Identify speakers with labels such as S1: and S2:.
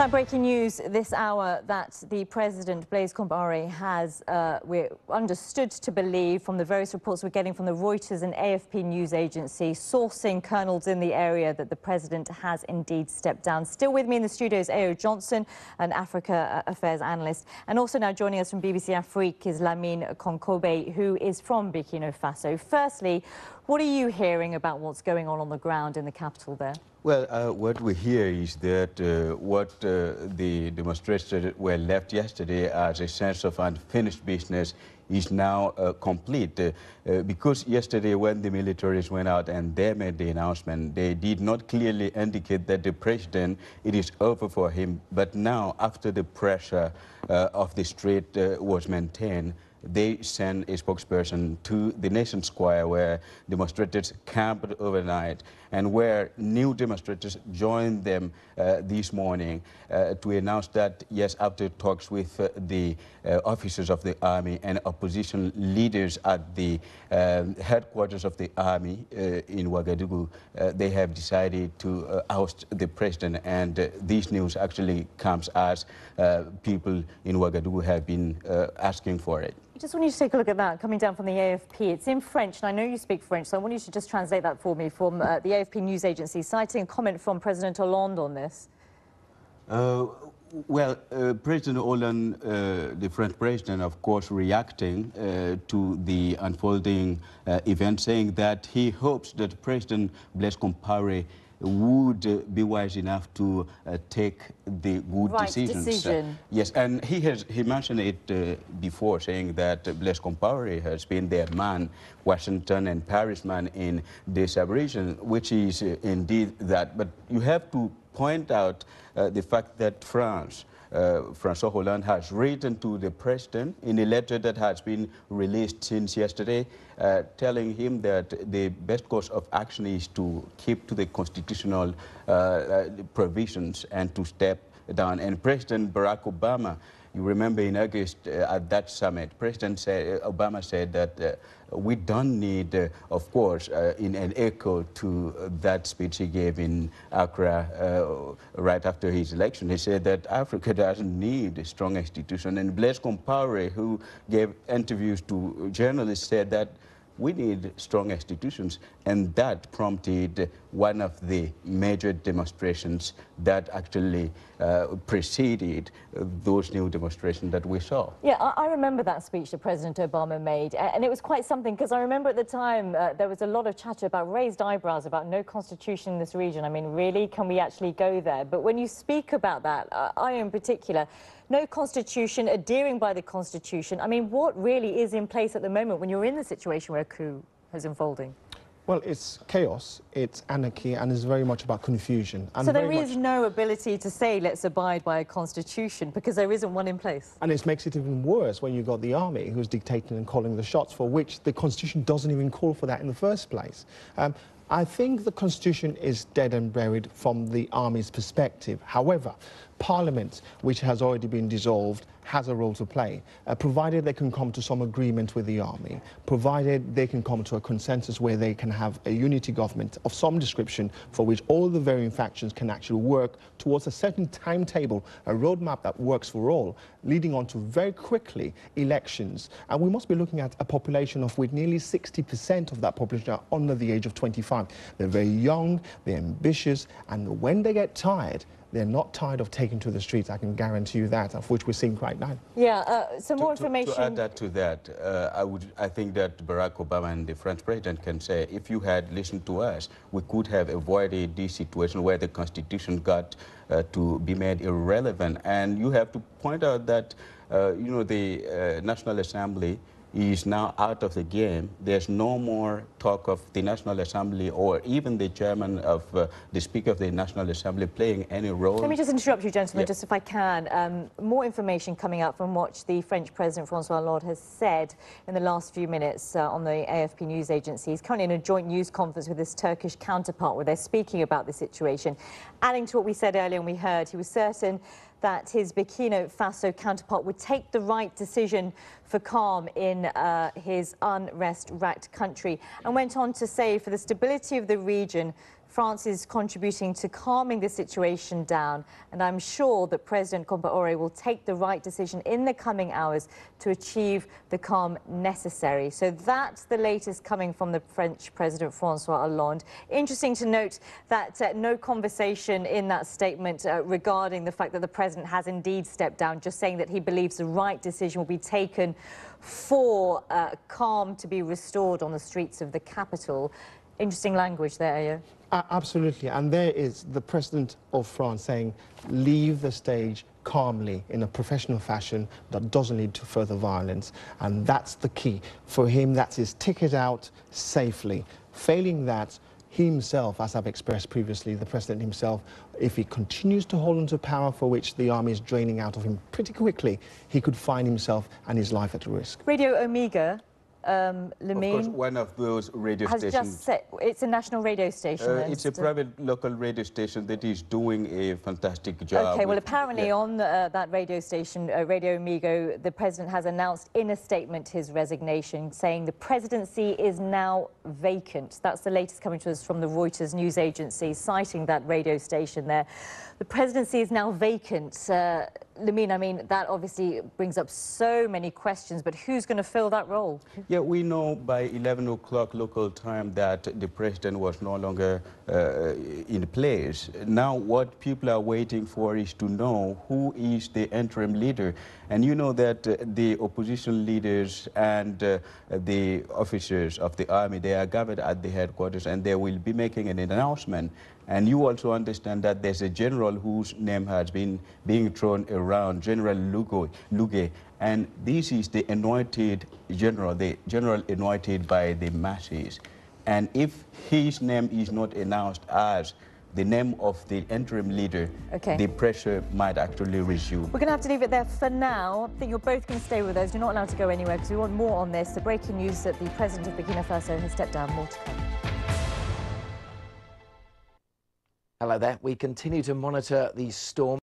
S1: That breaking news this hour that the President, Blaise Compaoré, has, we're understood to believe from the various reports we're getting from the Reuters and AFP news agency, sourcing colonels in the area, that the President has indeed stepped down. Still with me in the studio is A.O. Johnson, an Africa Affairs analyst. And also now joining us from BBC Afrique is Lamine Konkobe, who is from Burkina Faso. Firstly, what are you hearing about what's going on the ground in the capital there?
S2: Well, what we hear is that the demonstrators were left yesterday as a sense of unfinished business is now complete. Because yesterday when the militaries went out and they made the announcement, they did not clearly indicate that the president, it is over for him. But now, after the pressure of the street was maintained, they sent a spokesperson to the Nation Square where demonstrators camped overnight and where new demonstrators joined them this morning to announce that, yes, after talks with the officers of the army and opposition leaders at the headquarters of the army in Ouagadougou, they have decided to oust the president. And this news actually comes as people in Ouagadougou have been asking for it.
S1: I just want you to take a look at that, coming down from the AFP. It's in French, and I know you speak French, so I want you to just translate that for me from the AFP news agency, citing a comment from President Hollande on this.
S2: President Hollande, the French president, of course, reacting to the unfolding event, saying that he hopes that President Blaise Compaoré would be wise enough to take the good decisions. Yes, and he mentioned it before, saying that Blaise Compaoré has been their man, Washington and Paris man in this region, which is indeed that. But you have to point out the fact that François Hollande has written to the president in a letter that has been released since yesterday, telling him that the best course of action is to keep to the constitutional provisions and to step down. And President Barack Obama, you remember in August at that summit, Obama said that we don't need, of course, in an echo to that speech he gave in Accra right after his election. He said that Africa doesn't need a strong institution. And Blaise Compaoré, who gave interviews to journalists, said that we need strong institutions, and that prompted one of the major demonstrations that actually preceded those new demonstrations that we saw.
S1: Yeah, I remember that speech that President Obama made, and it was quite something, because I remember at the time there was a lot of chatter about raised eyebrows about no constitution in this region. I mean, really, can we actually go there? But when you speak about that, I in particular, no constitution, adhering by the constitution. I mean, what really is in place at the moment when you're in the situation where a coup is unfolding?
S3: Well, it's chaos, it's anarchy, and it's very much about confusion. And
S1: so there is no ability to say, let's abide by a constitution, because there isn't one in place.
S3: And it makes it even worse when you've got the army who's dictating and calling the shots, for which the constitution doesn't even call for that in the first place. I think the constitution is dead and buried from the army's perspective. However, Parliament, which has already been dissolved, has a role to play, provided they can come to some agreement with the army, provided they can come to a consensus where they can have a unity government of some description for which all the varying factions can actually work towards a certain timetable, a roadmap that works for all, leading on to very quickly elections. And we must be looking at a population of which nearly 60% of that population are under the age of 25. They're very young, they're ambitious, and when they get tired, they're not tired of taking to the streets, I can guarantee you that, of which we're seeing right now.
S1: Yeah, some more information.
S2: To add that to that, I think that Barack Obama and the French president can say, if you had listened to us, we could have avoided this situation where the constitution got to be made irrelevant. And you have to point out that, you know, the National Assembly is now out of the game. There's no more talk of the National Assembly or even the chairman of the Speaker of the National Assembly playing any role.
S1: Let me just interrupt you, gentlemen, just if I can. More information coming out from what the French President François Hollande has said in the last few minutes on the AFP news agency. He's currently in a joint news conference with his Turkish counterpart where they're speaking about the situation. Adding to what we said earlier and we heard, he was certain that his Burkina Faso counterpart would take the right decision for calm in his unrest-racked country, and went on to say, for the stability of the region, France is contributing to calming the situation down, and I'm sure that President Compaoré will take the right decision in the coming hours to achieve the calm necessary. So that's the latest coming from the French President François Hollande. Interesting to note that no conversation in that statement regarding the fact that the president has indeed stepped down, just saying that he believes the right decision will be taken for calm to be restored on the streets of the capital. Interesting language there, Ayo.
S3: Absolutely, and there is the President of France saying, leave the stage calmly in a professional fashion that doesn't lead to further violence, and that's the key. For him, that's his ticket out safely. Failing that, he himself, as I've expressed previously, the President himself, if he continues to hold on to power for which the army is draining out of him pretty quickly, he could find himself and his life at risk.
S1: Radio Omega, Lamine,
S2: of course, one of those radio
S1: has
S2: stations.
S1: just said it's a national radio station.
S2: It's a private local radio station that is doing a fantastic job.
S1: Okay, well, apparently on that radio station, Radio Amigo, the president has announced in a statement his resignation, saying the presidency is now vacant. That's the latest coming to us from the Reuters news agency, citing that radio station there. The presidency is now vacant. Lamine, I mean, that obviously brings up so many questions, but who's going to fill that role?
S2: Yeah, we know by 11 o'clock local time that the president was no longer in place. Now what people are waiting for is to know who is the interim leader. And you know that the opposition leaders and the officers of the army, they are gathered at the headquarters and they will be making an announcement. And you also understand that there's a general whose name has been being thrown around, General Lugue. And this is the anointed general, the general anointed by the masses. And if his name is not announced as the name of the interim leader, the pressure might actually resume.
S1: We're going to have to leave it there for now. I think you're both going to stay with us. You're not allowed to go anywhere because we want more on this. The breaking news that the president of Burkina Faso has stepped down. More to come.
S4: Hello there. We continue to monitor the storm.